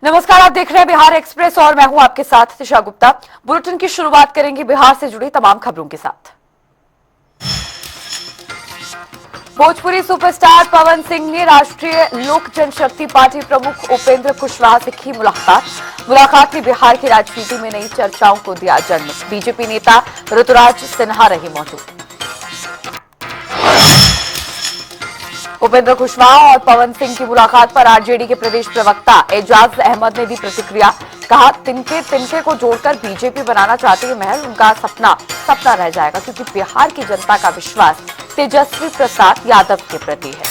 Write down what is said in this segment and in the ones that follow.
नमस्कार, आप देख रहे हैं बिहार एक्सप्रेस और मैं हूं आपके साथ दिशा गुप्ता। बुलेटिन की शुरुआत करेंगे बिहार से जुड़ी तमाम खबरों के साथ। भोजपुरी सुपरस्टार पवन सिंह ने राष्ट्रीय लोक जनशक्ति पार्टी प्रमुख उपेंद्र कुशवाहा से की मुलाकात में बिहार की राजनीति में नई चर्चाओं को दिया जन्म। बीजेपी नेता ऋतुराज सिन्हा रहे मौजूद। उपेंद्र कुशवाहा और पवन सिंह की मुलाकात पर आरजेडी के प्रदेश प्रवक्ता एजाज अहमद ने दी प्रतिक्रिया। कहा, तिनके को जोड़कर बीजेपी बनाना चाहती है महल, उनका सपना रह जाएगा क्योंकि बिहार की जनता का विश्वास तेजस्वी प्रसाद यादव के प्रति है।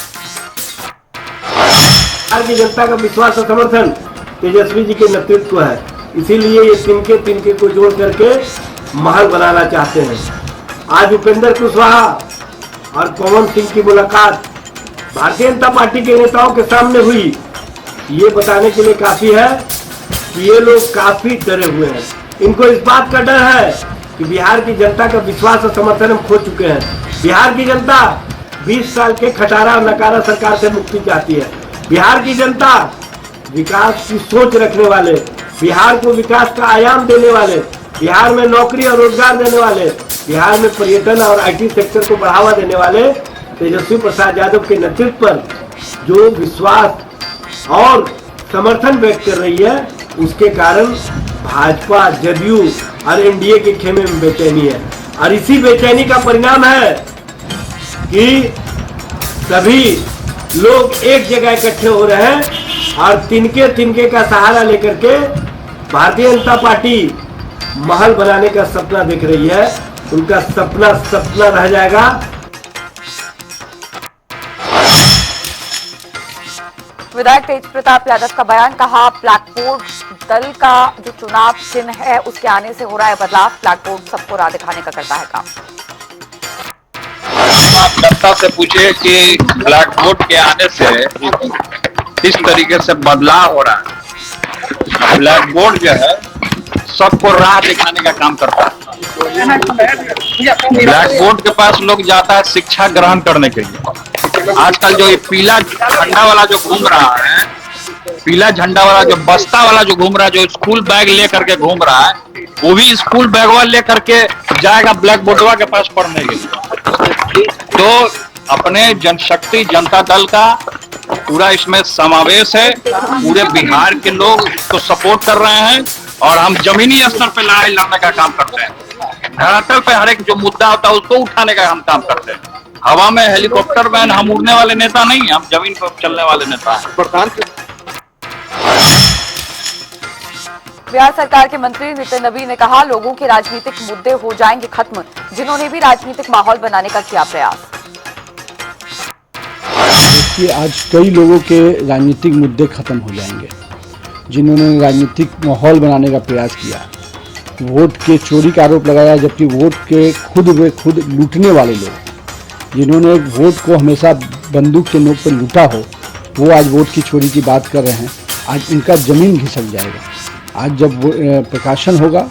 बिहार की जनता का विश्वास और समर्थन तेजस्वी जी के नेतृत्व है, इसीलिए ये तिनके को जोड़ करके महल बनाना चाहते हैं। आज उपेंद्र कुशवाहा और पवन सिंह की मुलाकात भारतीय जनता पार्टी के नेताओं के सामने हुई, ये बताने के लिए काफी है कि ये लोग काफी डरे हुए हैं। इनको इस बात का डर है कि बिहार की जनता का विश्वास और समर्थन हम खो चुके हैं। बिहार की जनता 20 साल के खटारा और नकारा सरकार से मुक्ति चाहती है। बिहार की जनता विकास की सोच रखने वाले, बिहार को विकास का आयाम देने वाले, बिहार में नौकरी और रोजगार देने वाले, बिहार में पर्यटन और आईटी सेक्टर को बढ़ावा देने वाले तेजस्वी प्रसाद यादव के नेतृत्व पर जो विश्वास और समर्थन व्यक्त कर रही है, उसके कारण भाजपा, जदयू और एनडीए के खेमे में बेचैनी है। और इसी बेचैनी का परिणाम है कि सभी लोग एक जगह इकट्ठे हो रहे हैं और तिनके का सहारा लेकर के भारतीय जनता पार्टी महल बनाने का सपना देख रही है। उनका सपना रह जाएगा। विधायक तेज प्रताप यादव का बयान। कहा, ब्लैकबोर्ड दल का जो चुनाव चिन्ह है उसके आने से हो रहा है बदलाव। ब्लैकबोर्ड सबको राह दिखाने का करता है काम। आप जनता से पूछिए कि ब्लैकबोर्ड के आने से किस तरीके से बदलाव हो रहा है। ब्लैकबोर्ड जो है सबको राह दिखाने का काम करता है। ब्लैकबोर्ड के पास लोग जाता है शिक्षा ग्रहण करने के लिए। आजकल जो ये पीला झंडा वाला जो घूम रहा है, पीला झंडा वाला जो बस्ता वाला जो घूम रहा है, जो स्कूल बैग लेकर के घूम रहा है, वो भी स्कूल बैगवा लेकर के जाएगा ब्लैक बोर्डवा के पास पढ़ने के लिए। तो अपने जनशक्ति जनता दल का पूरा इसमें समावेश है। पूरे बिहार के लोग इसको सपोर्ट कर रहे हैं और हम जमीनी स्तर पे लड़ाई लड़ने का काम करते हैं। धरातल पे हर एक जो मुद्दा होता है उसको उठाने का हम काम करते हैं। हवा में हेलीकॉप्टर मैन हम उड़ने वाले नेता नहीं, हम जमीन पर चलने वाले नेता हैं। बिहार सरकार के मंत्री नितिन नबी ने कहा, लोगों के राजनीतिक मुद्दे हो जाएंगे खत्म, जिन्होंने भी राजनीतिक माहौल बनाने का किया प्रयास। देखिए, आज कई लोगों के राजनीतिक मुद्दे खत्म हो जाएंगे जिन्होंने राजनीतिक माहौल बनाने का प्रयास किया। वोट के चोरी का आरोप लगाया, जबकि वोट के खुद लूटने वाले लोग जिन्होंने वोट को हमेशा बंदूक के नोक पर लूटा हो, वो आज वोट की चोरी की बात कर रहे हैं। आज उनका जमीन घिसक जाएगा। आज जब प्रकाशन होगा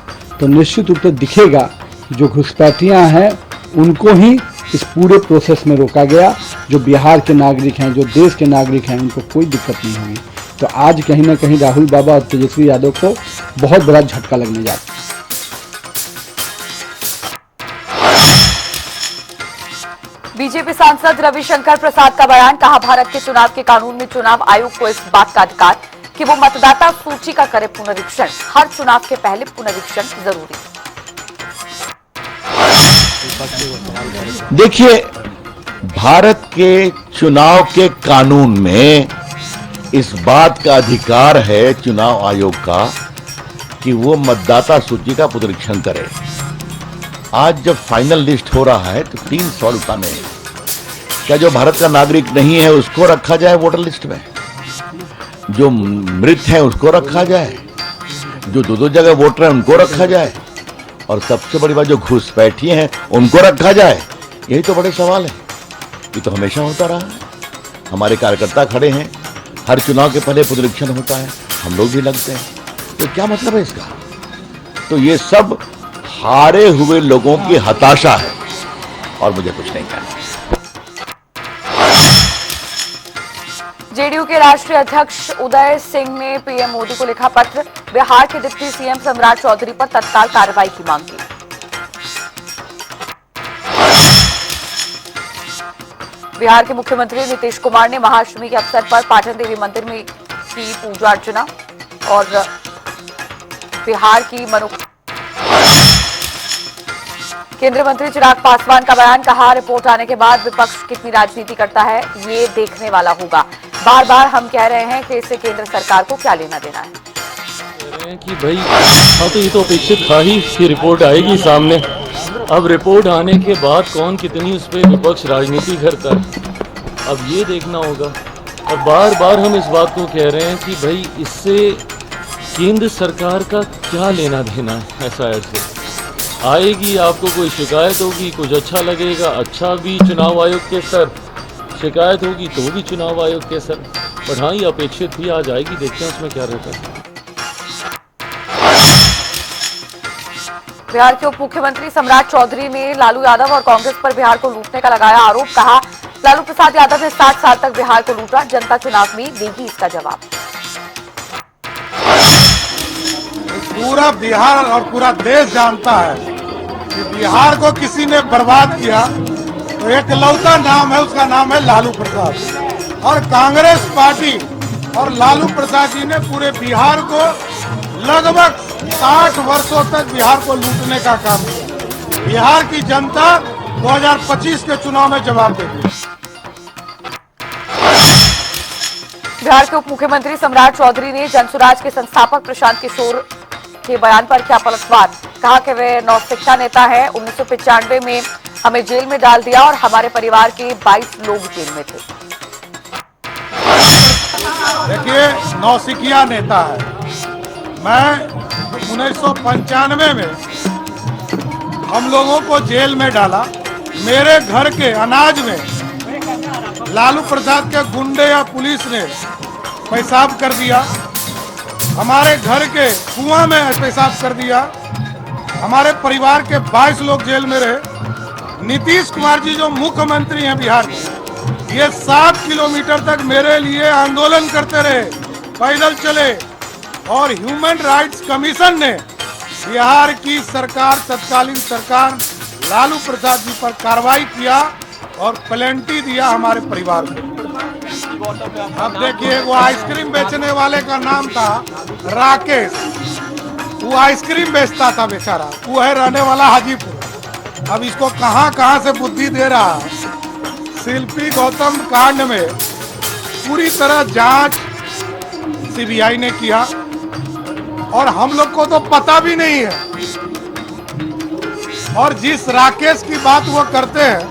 तो निश्चित रूप से दिखेगा कि जो घुसपैठियाँ हैं उनको ही इस पूरे प्रोसेस में रोका गया। जो बिहार के नागरिक हैं, जो देश के नागरिक हैं, उनको कोई दिक्कत नहीं होगी। तो आज कहीं ना कहीं राहुल बाबा और तेजस्वी यादव को बहुत बड़ा झटका लगने जाता है। बीजेपी सांसद रविशंकर प्रसाद का बयान। कहा, भारत के चुनाव के कानून में चुनाव आयोग को इस बात का अधिकार कि वो मतदाता सूची का करे पुनरीक्षण। हर चुनाव के पहले पुनरीक्षण जरूरी। देखिए, भारत के चुनाव के कानून में इस बात का अधिकार है चुनाव आयोग का कि वो मतदाता सूची का पुनरीक्षण करे। आज जब फाइनल लिस्ट हो रहा है तो 3 सवाल उठाने हैं। क्या जो भारत का नागरिक नहीं है उसको रखा जाए वोटर लिस्ट में? जो मृत है उसको रखा जाए? जो दो जगह वोटर है उनको रखा जाए? और सबसे बड़ी बात, जो घुसपैठिए हैं उनको रखा जाए? यही तो बड़े सवाल है। ये तो हमेशा होता रहा है। हमारे कार्यकर्ता खड़े हैं, हर चुनाव के पहले पुनरीक्षण होता है, हम लोग भी लगते हैं। तो क्या मतलब है इसका? तो ये सब हारे हुए लोगों की हताशा है और मुझे कुछ नहीं कहना। जेडीयू के राष्ट्रीय अध्यक्ष उदय सिंह ने पीएम मोदी को लिखा पत्र, बिहार के डिप्टी सीएम सम्राट चौधरी पर तत्काल कार्रवाई की मांग की। बिहार के मुख्यमंत्री नीतीश कुमार ने महाअष्टमी के अवसर पर पाटन देवी मंदिर में की पूजा अर्चना और बिहार की केंद्रीय मंत्री चिराग पासवान का बयान, कहा रिपोर्ट आने के बाद विपक्ष कितनी राजनीति करता है ये देखने वाला होगा। बार बार हम कह रहे हैं कि इससे केंद्र सरकार को क्या लेना देना है। कह रहे हैं कि भाई हाँ तो ये तो अपेक्षित था ही कि रिपोर्ट आएगी सामने। अब रिपोर्ट आने के बाद कौन कितनी उस पर विपक्ष राजनीति करता है अब ये देखना होगा। और बार बार हम इस बात को कह रहे हैं कि भाई इससे केंद्र सरकार का क्या लेना देना है। ऐसा ऐसे आएगी, आपको कोई शिकायत होगी, कुछ अच्छा लगेगा, अच्छा भी चुनाव आयोग के सर, शिकायत होगी तो भी चुनाव आयोग के सर। बट हाँ ये अपेक्षित थी, आज आएगी, देखते हैं उसमें क्या रहता है। बिहार के उप मुख्यमंत्री सम्राट चौधरी ने लालू यादव और कांग्रेस पर बिहार को लूटने का लगाया आरोप, कहा लालू प्रसाद यादव ने 60 साल तक बिहार को लूटा, जनता चुनाव में देगी इसका जवाब। पूरा बिहार और पूरा देश जानता है कि बिहार को किसी ने बर्बाद किया तो एक लौता नाम है, उसका नाम है लालू प्रसाद। और कांग्रेस पार्टी और लालू प्रसाद जी ने पूरे बिहार को लगभग 60 वर्षों तक बिहार को लूटने का काम किया। बिहार की जनता 2025 के चुनाव में जवाब देगी। बिहार के उप मुख्यमंत्री सम्राट चौधरी ने जनसुराज के संस्थापक प्रशांत किशोर के बयान पर किया पलटवार, कहा कि वे नौसिखिया नेता है। 1995 में हमें जेल में डाल दिया और हमारे परिवार के 22 लोग जेल में थे। देखिए नौसिखिया नेता है। मैं 1995 में हम लोगों को जेल में डाला, मेरे घर के अनाज में लालू प्रसाद के गुंडे या पुलिस ने पेशाब कर दिया, हमारे घर के कुआं में पेशाब कर दिया, हमारे परिवार के 22 लोग जेल में रहे। नीतीश कुमार जी जो मुख्यमंत्री हैं बिहार के, ये 7 किलोमीटर तक मेरे लिए आंदोलन करते रहे, पैदल चले। और ह्यूमन राइट्स कमीशन ने बिहार की सरकार, तत्कालीन सरकार लालू प्रसाद जी पर कार्रवाई किया और प्लेंटी दिया हमारे परिवार को। अब देखिए वो आइसक्रीम बेचने वाले का नाम था राकेश, वो आइसक्रीम बेचता था बेचारा, वो है रहने वाला हाजीपुर। अब इसको कहां कहां से बुद्धि दे रहा है। शिल्पी गौतम कांड में पूरी तरह जांच सीबीआई ने किया और हम लोग को तो पता भी नहीं है। और जिस राकेश की बात वो करते हैं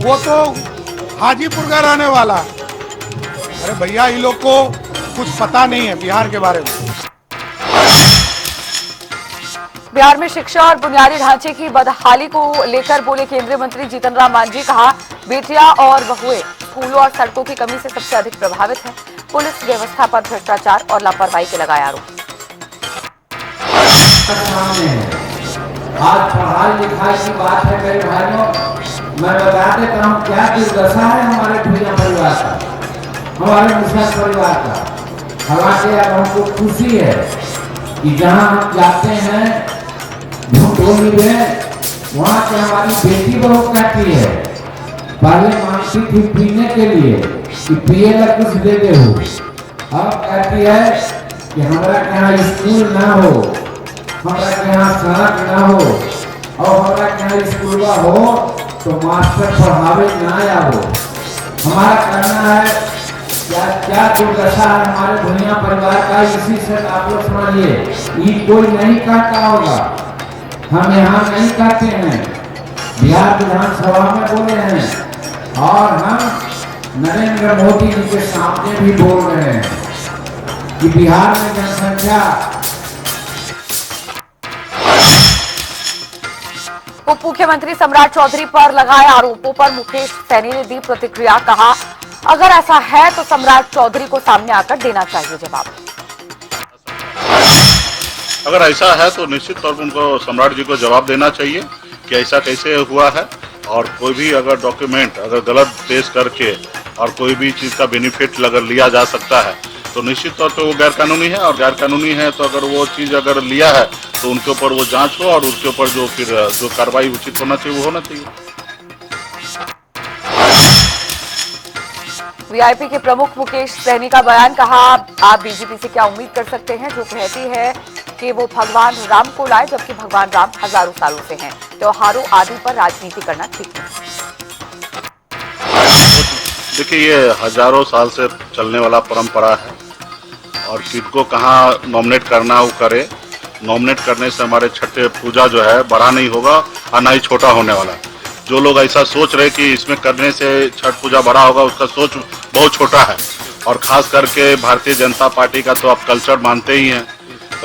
वो तो हाजीपुर का रहने वाला है। अरे भैया ये लोग को कुछ पता नहीं है बिहार के बारे में। बिहार में शिक्षा और बुनियादी ढांचे की बदहाली को लेकर बोले केंद्रीय मंत्री जीतन राम मांझी, कहा बेटियां और बहुएं स्कूलों और सड़कों की कमी से सबसे अधिक प्रभावित हैं। पुलिस व्यवस्था पर भ्रष्टाचार और लापरवाही के लगाए आरोप। आज पढ़ाई लिखाई की बात है मेरे भाइयों, मैं बता देता हूँ क्या दुर्दशा है हमारे भैया परिवार का, हमारे मुस्लिम परिवार का। हालांकि अब हमको खुशी है कि जहाँ हम जाते हैं भूटोली में, वहाँ से हमारी बेटी बहुत कहती है, पहले मांगती थी पीने के लिए कि पिए ला कुछ दे दे हो, अब कहती है कि हमारा यहाँ स्कूल ना हो, हमारा यहाँ सड़क ना हो, और हमारा यहाँ स्कूल हो तो मास्टर पढ़ावे ना आओ। हमारा कहना है क्या क्या दुर्दशा है हमारे भैया परिवार का, इसी से आप लोग समझिए। ये कोई नहीं कहता होगा, हम यहाँ नहीं कहते हैं, बिहार विधानसभा में बोले हैं और हम नरेंद्र मोदी जी के सामने भी बोल रहे हैं कि बिहार में जनसंख्या। उप मुख्यमंत्री सम्राट चौधरी पर लगाए आरोपों पर मुकेश सैनी ने दी प्रतिक्रिया, कहा अगर ऐसा है तो सम्राट चौधरी को सामने आकर देना चाहिए जवाब। अगर ऐसा है तो निश्चित तौर पर उनको सम्राट जी को जवाब देना चाहिए कि ऐसा कैसे हुआ है। और कोई भी अगर डॉक्यूमेंट अगर गलत पेश करके और कोई भी चीज़ का बेनिफिट अगर लिया जा सकता है तो निश्चित तौर पे वो गैर कानूनी है, और गैर कानूनी है तो अगर वो चीज़ अगर लिया है तो उनके ऊपर वो जांच हो और उसके ऊपर जो फिर जो कार्रवाई उचित होना चाहिए वो होना चाहिए। वीआईपी के प्रमुख मुकेश सहनी का बयान, कहा आप बीजेपी से क्या उम्मीद कर सकते हैं जो कहती है कि वो भगवान राम को लाए, जबकि भगवान राम हजारों सालों से हैं। त्योहारों आदि पर राजनीति करना ठीक नहीं। देखिए, ये हजारों साल से चलने वाला परंपरा है और किसको कहाँ नॉमिनेट करना वो करे। नॉमिनेट करने से हमारे छठे पूजा जो है बड़ा नहीं होगा और ना ही छोटा होने वाला है। जो लोग ऐसा सोच रहे कि इसमें करने से छठ पूजा बड़ा होगा, उसका सोच बहुत छोटा है। और खास करके भारतीय जनता पार्टी का तो आप कल्चर मानते ही हैं।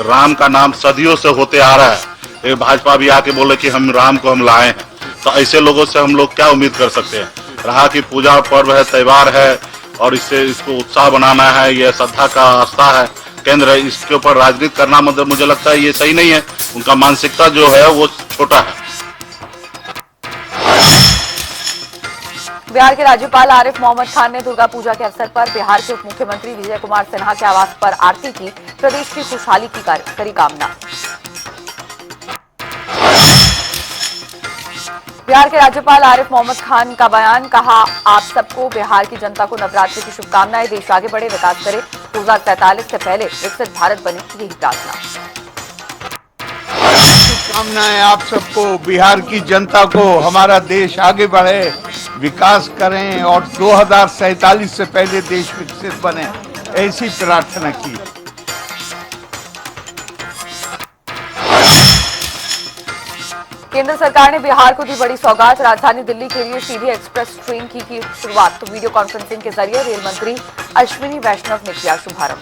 राम का नाम सदियों से होते आ रहा है, ये भाजपा भी आके बोले कि हम राम को हम लाए हैं, तो ऐसे लोगों से हम लोग क्या उम्मीद कर सकते हैं। रहा कि पूजा पर्व है, त्यौहार है और इसको उत्साह बनाना है, ये श्रद्धा का आस्था है, केंद्र है, इसके ऊपर राजनीति करना मतलब मुझे लगता है ये सही नहीं है। उनका मानसिकता जो है वो छोटा है। बिहार के राज्यपाल आरिफ मोहम्मद खान ने दुर्गा पूजा के अवसर पर बिहार के उप मुख्यमंत्री विजय कुमार सिन्हा के आवास पर आरती की, प्रदेश की खुशहाली की करी कामना। बिहार के राज्यपाल आरिफ मोहम्मद खान का बयान, कहा आप सबको बिहार की जनता को नवरात्रि की शुभकामनाएं। देश आगे बढ़े, विकास करे, 2047 से पहले विकसित भारत बने, यही प्रार्थना। शुभकामनाएं आप सबको, बिहार की जनता को, हमारा देश आगे बढ़े, विकास करें और 2047 से पहले देश विकसित बने, ऐसी प्रार्थना की। केंद्र सरकार ने बिहार को दी बड़ी सौगात, राजधानी दिल्ली के लिए सीधी एक्सप्रेस ट्रेन की शुरुआत। तो वीडियो कॉन्फ्रेंसिंग के जरिए रेल मंत्री अश्विनी वैष्णव ने किया शुभारंभ।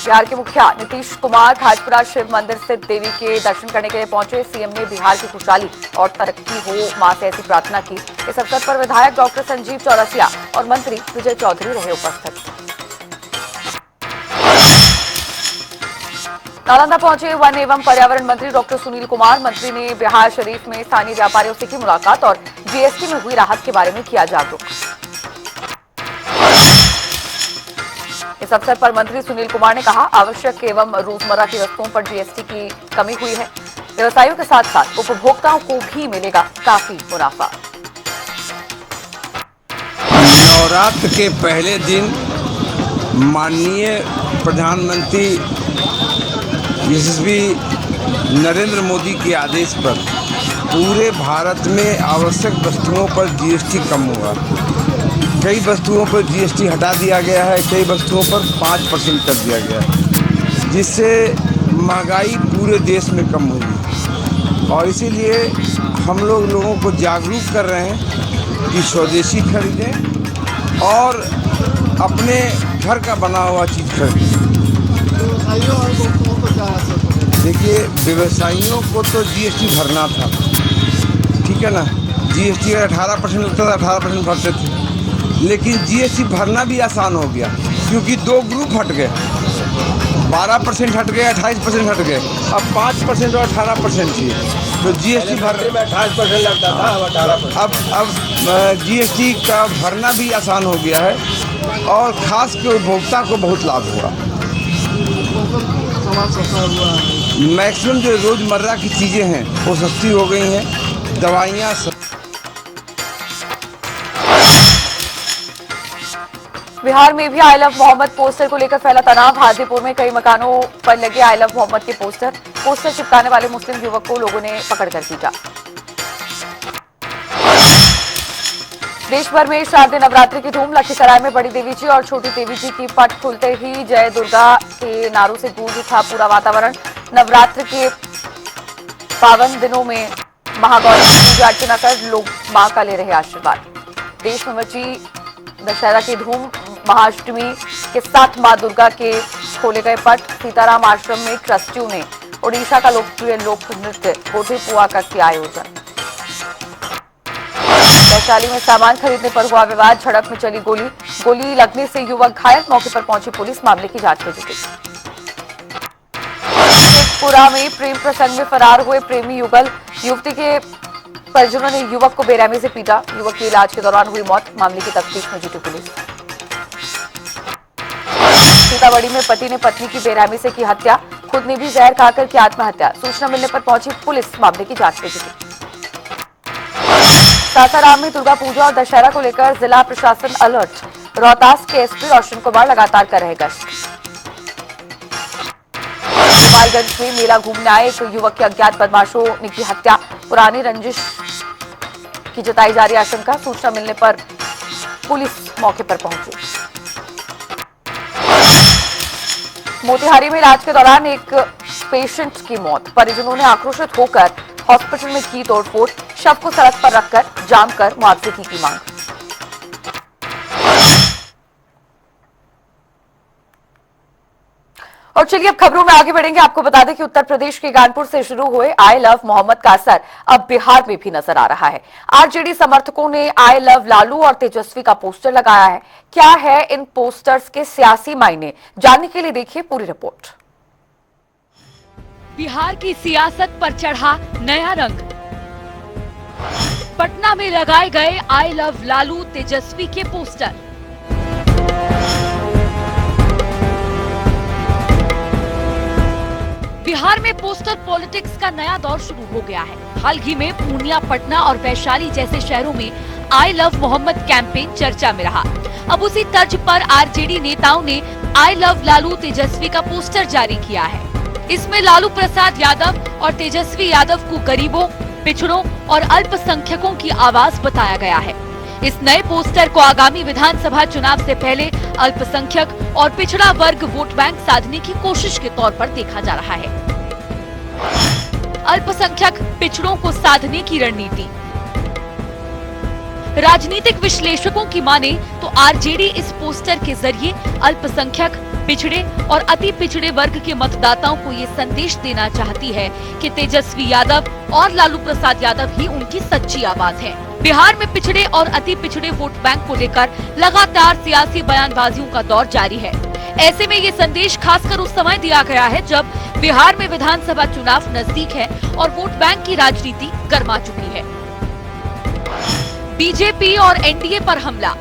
बिहार के मुखिया नीतीश कुमार खाजपुरा शिव मंदिर स्थित देवी के दर्शन करने के लिए पहुंचे। सीएम ने बिहार की खुशहाली और तरक्की हो, मां से ऐसी प्रार्थना की। इस अवसर पर विधायक डॉक्टर संजीव चौरसिया और मंत्री विजय चौधरी रहे उपस्थित। नालंदा पहुंचे वन एवं पर्यावरण मंत्री डॉक्टर सुनील कुमार। मंत्री ने बिहार शरीफ में स्थानीय व्यापारियों से की मुलाकात और जीएसटी में हुई राहत के बारे में किया जागरूक। इस अवसर पर मंत्री सुनील कुमार ने कहा, आवश्यक एवं रोजमर्रा की वस्तुओं पर जीएसटी की कमी हुई है। व्यवसायियों के साथ साथ उपभोक्ताओं को भी मिलेगा काफी मुनाफा। नवरात्र के पहले दिन माननीय प्रधानमंत्री यशस्वी नरेंद्र मोदी के आदेश पर पूरे भारत में आवश्यक वस्तुओं पर जीएसटी कम हुआ। कई वस्तुओं पर जीएसटी हटा दिया गया है, कई वस्तुओं पर 5% कर दिया गया है, जिससे महंगाई पूरे देश में कम हुई। और इसीलिए हम लोगों को जागरूक कर रहे हैं कि स्वदेशी खरीदें और अपने घर का बना हुआ चीज़ खरीदें। देखिए, व्यवसायियों को तो जीएसटी भरना था, ठीक है ना। जीएसटी 18% लगता था, 18% भरते थे, लेकिन जीएसटी भरना भी आसान हो गया क्योंकि दो ग्रुप हट गए, 12% हट गए, 28% हट गए, अब 5% और 18% चाहिए। तो जीएसटी भरने में 28% लगता था, अब 18%। अब जीएसटी का भरना भी आसान हो गया है और खास के उपभोक्ता को बहुत लाभ हुआ। मैक्सिमम जो रोजमर्रा की चीजें हैं वो सस्ती हो गई हैं, दवाइयाँ। बिहार में भी आई लव मोहम्मद पोस्टर को लेकर फैला तनाव। हाजीपुर में कई मकानों पर लगे आई लव मोहम्मद के पोस्टर चिपकाने वाले मुस्लिम युवक को लोगों ने पकड़कर पीटा। देश भर में शारदीय नवरात्रि की धूम। लखीसराय में बड़ी देवी जी और छोटी देवी जी की पट खुलते ही जय दुर्गा के नारों से गूंज उठा पूरा वातावरण। नवरात्र के पावन दिनों में महागौरी की पूजा अर्चना कर लोग मां का ले रहे आशीर्वाद। देश में मची दशहरा की धूम। महाअष्टमी के साथ मां दुर्गा के खोले गए पट। सीताराम आश्रम में ट्रस्टियों ने ओडिशा का लोकप्रिय लोक नृत्य गोधे पुआ का किया आयोजन। वैशाली में सामान खरीदने पर हुआ विवाद। झड़प में चली गोली लगने से युवक घायल। मौके पर पहुंची पुलिस मामले की जांच में जुटी। शेखपुरा में प्रेम प्रसंग में फरार हुए प्रेमी युगल। युवती के परिजनों ने युवक को बेरहमी से पीटा, युवक की इलाज के दौरान हुई मौत। मामले की तफ्तीश में जुटी पुलिस। सीतामढ़ी में पति ने पत्नी की बेरहमी से की हत्या, खुद ने भी जहर खाकर की आत्महत्या। सूचना मिलने पर पहुंची पुलिस मामले की जांच में जुटी। सासाराम में दुर्गा पूजा और दशहरा को लेकर जिला प्रशासन अलर्ट, रोहतास के एसपी रोशन कुमार लगातार कर रहे गश्त। गोपालगंज में मेला घूमने आए एक युवक की अज्ञात बदमाशों ने की हत्या, पुरानी रंजिश की जताई जा रही आशंका। सूचना मिलने पर पुलिस मौके पर पहुंची। मोतिहारी में इलाज के दौरान एक पेशेंट की मौत, परिजनों ने आक्रोशित होकर हॉस्पिटल में की तोड़फोड़, शव को सड़क पर रखकर जाम कर मुआवजे की मांग। और चलिए अब खबरों में आगे बढ़ेंगे। आपको बता दें कि उत्तर प्रदेश के कानपुर से शुरू हुए आई लव मोहम्मद का असर अब बिहार में भी नजर आ रहा है। आरजेडी समर्थकों ने आई लव लालू और तेजस्वी का पोस्टर लगाया है। क्या है इन पोस्टर्स के सियासी मायने, जानने के लिए देखिए पूरी रिपोर्ट। बिहार की सियासत पर चढ़ा नया रंग। पटना में लगाए गए आई लव लालू तेजस्वी के पोस्टर। बिहार में पोस्टर पॉलिटिक्स का नया दौर शुरू हो गया है। हाल ही में पूर्णिया, पटना और वैशाली जैसे शहरों में आई लव मोहम्मद कैंपेन चर्चा में रहा। अब उसी तर्ज पर आरजेडी नेताओं ने आई लव लालू तेजस्वी का पोस्टर जारी किया है। इसमें लालू प्रसाद यादव और तेजस्वी यादव को गरीबों, पिछड़ों और अल्पसंख्यकों की आवाज बताया गया है। इस नए पोस्टर को आगामी विधानसभा चुनाव से पहले अल्पसंख्यक और पिछड़ा वर्ग वोट बैंक साधने की कोशिश के तौर पर देखा जा रहा है। अल्पसंख्यक पिछड़ों को साधने की रणनीति। राजनीतिक विश्लेषकों की माने तो आरजेडी इस पोस्टर के जरिए अल्पसंख्यक, पिछड़े और अति पिछड़े वर्ग के मतदाताओं को ये संदेश देना चाहती है कि तेजस्वी यादव और लालू प्रसाद यादव ही उनकी सच्ची आवाज है। बिहार में पिछड़े और अति पिछड़े वोट बैंक को लेकर लगातार सियासी बयानबाजियों का दौर जारी है। ऐसे में ये संदेश खासकर उस समय दिया गया है जब बिहार में विधानसभा चुनाव नजदीक है और वोट बैंक की राजनीति गर्मा चुकी है। बीजेपी और एनडीए पर हमला।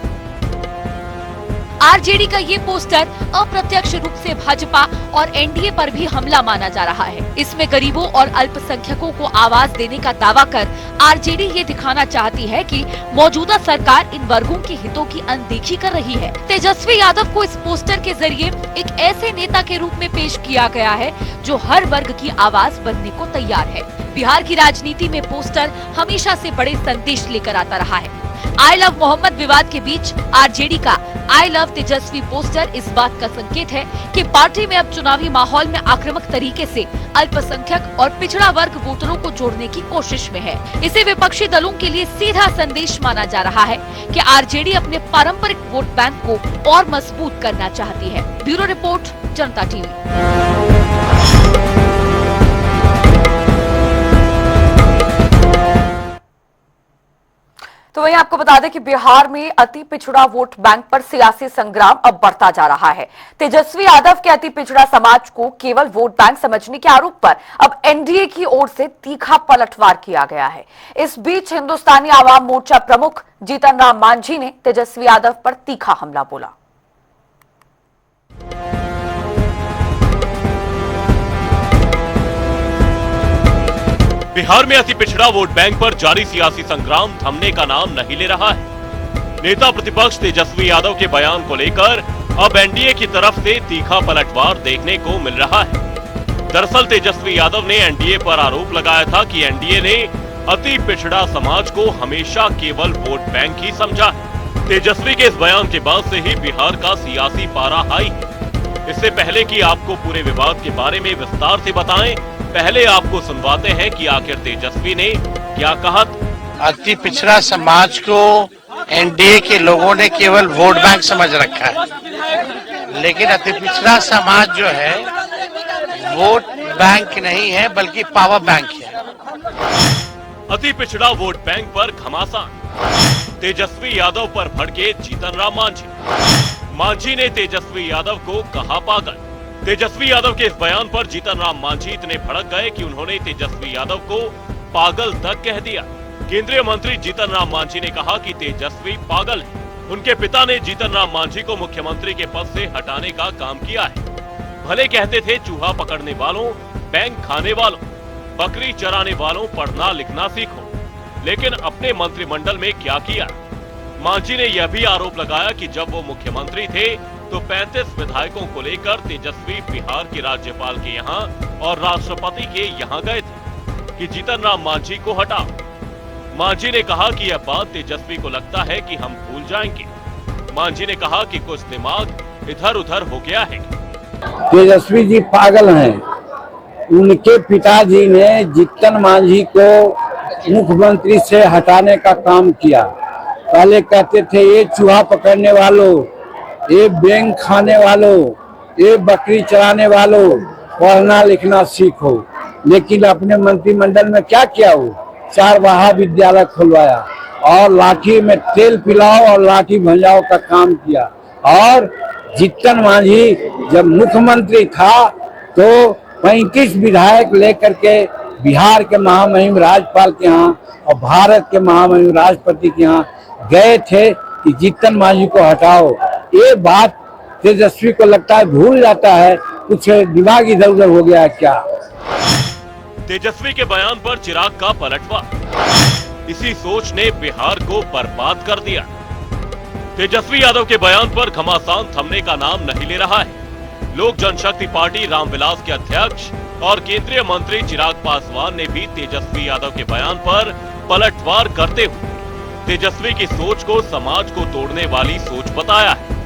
आरजेडी का ये पोस्टर अप्रत्यक्ष रूप से भाजपा और एनडीए पर भी हमला माना जा रहा है। इसमें गरीबों और अल्पसंख्यकों को आवाज देने का दावा कर आरजेडी ये दिखाना चाहती है कि मौजूदा सरकार इन वर्गों के हितों की अनदेखी कर रही है। तेजस्वी यादव को इस पोस्टर के जरिए एक ऐसे नेता के रूप में पेश किया गया है जो हर वर्ग की आवाज बनने को तैयार है। बिहार की राजनीति में पोस्टर हमेशा से बड़े संदेश लेकर आता रहा है। आई लव मोहम्मद विवाद के बीच आरजेडी का आई लव तेजस्वी पोस्टर इस बात का संकेत है कि पार्टी में अब चुनावी माहौल में आक्रामक तरीके से अल्पसंख्यक और पिछड़ा वर्ग वोटरों को जोड़ने की कोशिश में है। इसे विपक्षी दलों के लिए सीधा संदेश माना जा रहा है कि आरजेडी अपने पारंपरिक वोट बैंक को और मजबूत करना चाहती है। ब्यूरो रिपोर्ट, जनता टीवी। तो वहीं आपको बता दें कि बिहार में अति पिछड़ा वोट बैंक पर सियासी संग्राम अब बढ़ता जा रहा है। तेजस्वी यादव के अति पिछड़ा समाज को केवल वोट बैंक समझने के आरोप पर अब एनडीए की ओर से तीखा पलटवार किया गया है। इस बीच हिंदुस्तानी आवाम मोर्चा प्रमुख जीतन राम मांझी ने तेजस्वी यादव पर तीखा हमला बोला। बिहार में अति पिछड़ा वोट बैंक पर जारी सियासी संग्राम थमने का नाम नहीं ले रहा है। नेता प्रतिपक्ष तेजस्वी यादव के बयान को लेकर अब एनडीए की तरफ से तीखा पलटवार देखने को मिल रहा है। दरअसल तेजस्वी यादव ने एनडीए पर आरोप लगाया था कि एनडीए ने अति पिछड़ा समाज को हमेशा केवल वोट बैंक ही समझा है। तेजस्वी के इस बयान के बाद से ही बिहार का सियासी पारा हाई है। इससे पहले कि आपको पूरे विवाद के बारे में विस्तार से बताएं, पहले आपको सुनवाते हैं कि आखिर तेजस्वी ने क्या कहा। अति पिछड़ा समाज को एनडीए के लोगों ने केवल वोट बैंक समझ रखा है, लेकिन अति पिछड़ा समाज जो है वोट बैंक नहीं है बल्कि पावर बैंक है। अति पिछड़ा वोट बैंक पर घमासान। तेजस्वी यादव पर भड़के जीतन राम मांझी। मांझी ने तेजस्वी यादव को कहा पागल। तेजस्वी यादव के इस बयान पर जीतन राम मांझी इतने भड़क गए कि उन्होंने तेजस्वी यादव को पागल तक कह दिया। केंद्रीय मंत्री जीतन राम मांझी ने कहा कि तेजस्वी पागल है। उनके पिता ने जीतन राम मांझी को मुख्यमंत्री के पद से हटाने का काम किया है। भले कहते थे चूहा पकड़ने वालों, बैंक खाने वालों, बकरी चराने वालों पढ़ना लिखना सीखो, लेकिन अपने मंत्रिमंडल में क्या किया? मांझी ने यह भी आरोप लगाया कि जब वो मुख्यमंत्री थे तो 35 विधायकों को लेकर तेजस्वी बिहार के राज्यपाल के यहाँ और राष्ट्रपति के यहाँ गए थे कि जीतन राम मांझी को हटाओ। मांझी ने कहा कि यह बात तेजस्वी को लगता है कि हम भूल जाएंगे। मांझी ने कहा कि कुछ दिमाग इधर उधर हो गया है। तेजस्वी जी पागल हैं। उनके पिताजी ने जीतन मांझी को मुख्यमंत्री से हटाने का काम किया। पहले कहते थे ये चूहा पकड़ने वालों, ये बैंक खाने वालों, ये बकरी चराने वालों, पढ़ना लिखना सीखो। लेकिन अपने मंत्रिमंडल में क्या किया? वो 4 महाविद्यालय खुलवाया और लाठी में तेल पिलाओ और लाठी भंजाओ का काम किया। और जीतन मांझी जब मुख्यमंत्री था तो 35 विधायक लेकर के बिहार के महामहिम राज्यपाल के यहाँ और भारत के महामहिम राष्ट्रपति के यहाँ गए थे कि जीतन मांझी को हटाओ। ये बात तेजस्वी को लगता है भूल जाता है, कुछ दिमाग इधर उधर हो गया है क्या? तेजस्वी के बयान पर चिराग का पलटवार। इसी सोच ने बिहार को बर्बाद कर दिया। तेजस्वी यादव के बयान पर घमासान थमने का नाम नहीं ले रहा है। लोक जनशक्ति पार्टी रामविलास के अध्यक्ष और केंद्रीय मंत्री चिराग पासवान ने भी तेजस्वी यादव के बयान पर पलटवार करते हुए तेजस्वी की सोच को समाज को तोड़ने वाली सोच बताया है।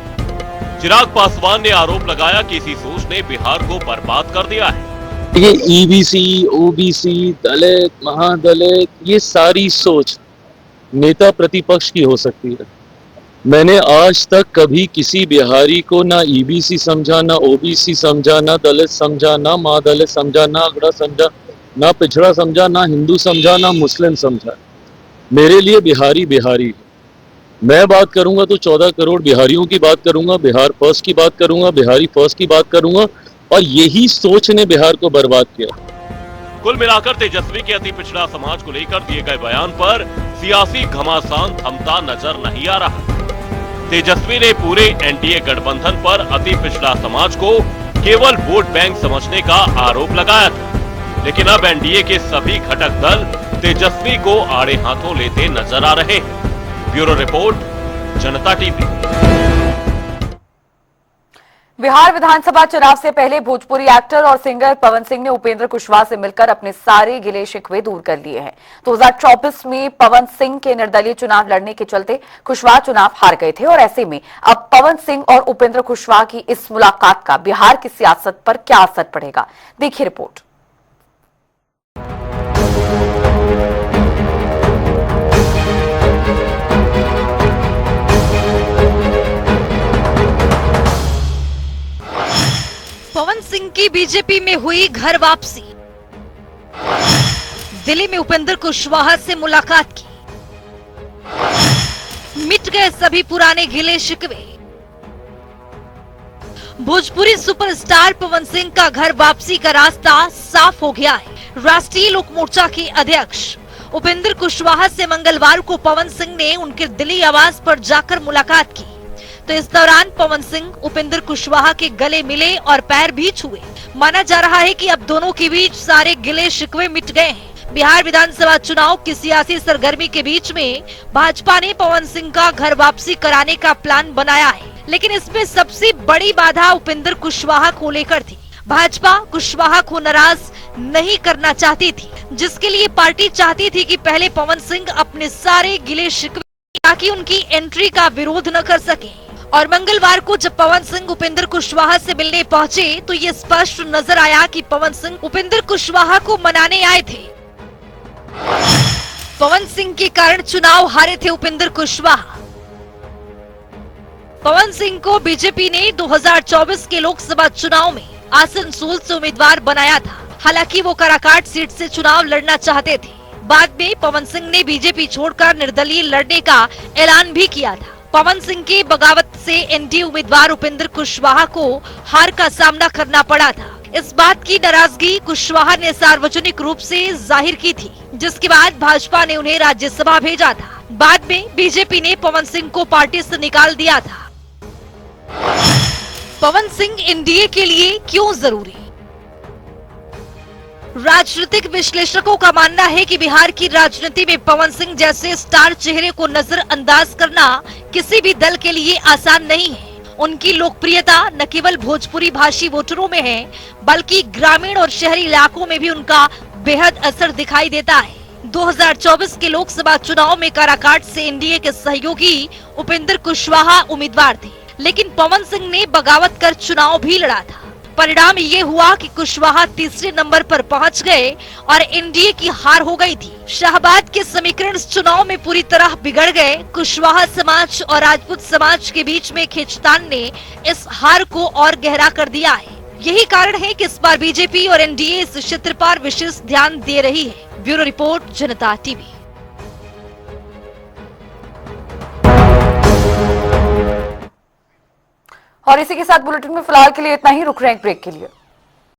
चिराग पासवान ने आरोप लगाया कि इसी सोच ने बिहार को बर्बाद कर दिया है। ये ईबीसी, ओबीसी, दलित, महादलित, ये सारी सोच नेता प्रतिपक्ष की हो सकती है। मैंने आज तक कभी किसी बिहारी को ना ईबीसी समझा, ना ओबीसी समझा, ना दलित समझा, ना महादलित समझा, ना अगड़ा समझा, ना पिछड़ा समझा, ना हिंदू समझा, ना मुस्लिम समझा। मेरे लिए बिहारी बिहारी। मैं बात करूंगा तो 14 करोड़ बिहारियों की बात करूंगा, बिहार फर्स्ट की बात करूंगा, बिहारी फर्स्ट की बात करूंगा, और यही सोच ने बिहार को बर्बाद किया। कुल मिलाकर तेजस्वी के अति पिछड़ा समाज को लेकर दिए गए बयान पर सियासी घमासान थमता नजर नहीं आ रहा। तेजस्वी ने पूरे एनडीए गठबंधन पर अति पिछड़ा समाज को केवल वोट बैंक समझने का आरोप लगाया था, लेकिन अब एनडीए के सभी घटक दल तेजस्वी को आड़े हाथों लेते नजर आ रहे हैं। ब्यूरो रिपोर्ट, जनता टीवी। बिहार विधानसभा चुनाव से पहले भोजपुरी एक्टर और सिंगर पवन सिंह ने उपेंद्र कुशवाहा से मिलकर अपने सारे गिले शिकवे दूर कर लिए हैं। 2024 में पवन सिंह के निर्दलीय चुनाव लड़ने के चलते कुशवाहा चुनाव हार गए थे और ऐसे में अब पवन सिंह और उपेंद्र कुशवाहा की इस मुलाकात का बिहार की सियासत पर क्या असर पड़ेगा, देखिए रिपोर्ट। पवन सिंह की बीजेपी में हुई घर वापसी। दिल्ली में उपेंद्र कुशवाहा से मुलाकात की। मिट गए सभी पुराने गिले शिकवे। भोजपुरी सुपरस्टार पवन सिंह का घर वापसी का रास्ता साफ हो गया है। राष्ट्रीय लोक मोर्चा के अध्यक्ष उपेंद्र कुशवाहा से मंगलवार को पवन सिंह ने उनके दिल्ली आवास पर जाकर मुलाकात की, तो इस दौरान पवन सिंह उपेंद्र कुशवाहा के गले मिले और पैर भी छुए। माना जा रहा है कि अब दोनों के बीच सारे गिले शिकवे मिट गए हैं। बिहार विधानसभा चुनाव की सियासी सरगर्मी के बीच में भाजपा ने पवन सिंह का घर वापसी कराने का प्लान बनाया है, लेकिन इसमें सबसे बड़ी बाधा उपेंद्र कुशवाहा को लेकर थी। भाजपा कुशवाहा को नाराज नहीं करना चाहती थी, जिसके लिए पार्टी चाहती थी कि पहले पवन सिंह अपने सारे गिले शिकवे ताकि उनकी एंट्री का विरोध न कर सके। और मंगलवार को जब पवन सिंह उपेंद्र कुशवाहा से मिलने पहुंचे तो ये स्पष्ट नजर आया कि पवन सिंह उपेंद्र कुशवाहा को मनाने आए थे। पवन सिंह के कारण चुनाव हारे थे उपेंद्र कुशवाहा। पवन सिंह को बीजेपी ने 2024 के लोकसभा चुनाव में आसनसोल से उम्मीदवार बनाया था। हालांकि वो काराकाट सीट से चुनाव लड़ना चाहते थे। बाद में पवन सिंह ने बीजेपी छोड़कर निर्दलीय लड़ने का ऐलान भी किया था। पवन सिंह की बगावत से एनडीए उम्मीदवार उपेंद्र कुशवाहा को हार का सामना करना पड़ा था। इस बात की नाराजगी कुशवाहा ने सार्वजनिक रूप से जाहिर की थी, जिसके बाद भाजपा ने उन्हें राज्यसभा भेजा था। बाद में बीजेपी ने पवन सिंह को पार्टी से निकाल दिया था। पवन सिंह एनडीए के लिए क्यों जरूरी? राजनीतिक विश्लेषकों का मानना है कि बिहार की राजनीति में पवन सिंह जैसे स्टार चेहरे को नजरअंदाज करना किसी भी दल के लिए आसान नहीं है। उनकी लोकप्रियता न केवल भोजपुरी भाषी वोटरों में है, बल्कि ग्रामीण और शहरी इलाकों में भी उनका बेहद असर दिखाई देता है। 2024 के लोकसभा चुनाव में काराकाट से एनडीए के सहयोगी उपेंद्र कुशवाहा उम्मीदवार थे, लेकिन पवन सिंह ने बगावत कर चुनाव भी लड़ा था। परिणाम ये हुआ कि कुशवाहा तीसरे नंबर पर पहुंच गए और एनडीए की हार हो गई थी। शाहबाद के समीकरण इस चुनाव में पूरी तरह बिगड़ गए। कुशवाहा समाज और राजपूत समाज के बीच में खींचतान ने इस हार को और गहरा कर दिया है। यही कारण है कि इस बार बीजेपी और एनडीए इस क्षेत्र पर विशेष ध्यान दे रही है। ब्यूरो रिपोर्ट, जनता टीवी। और इसी के साथ बुलेटिन में फिलहाल के लिए इतना ही। रुक रहे हैं एक ब्रेक के लिए।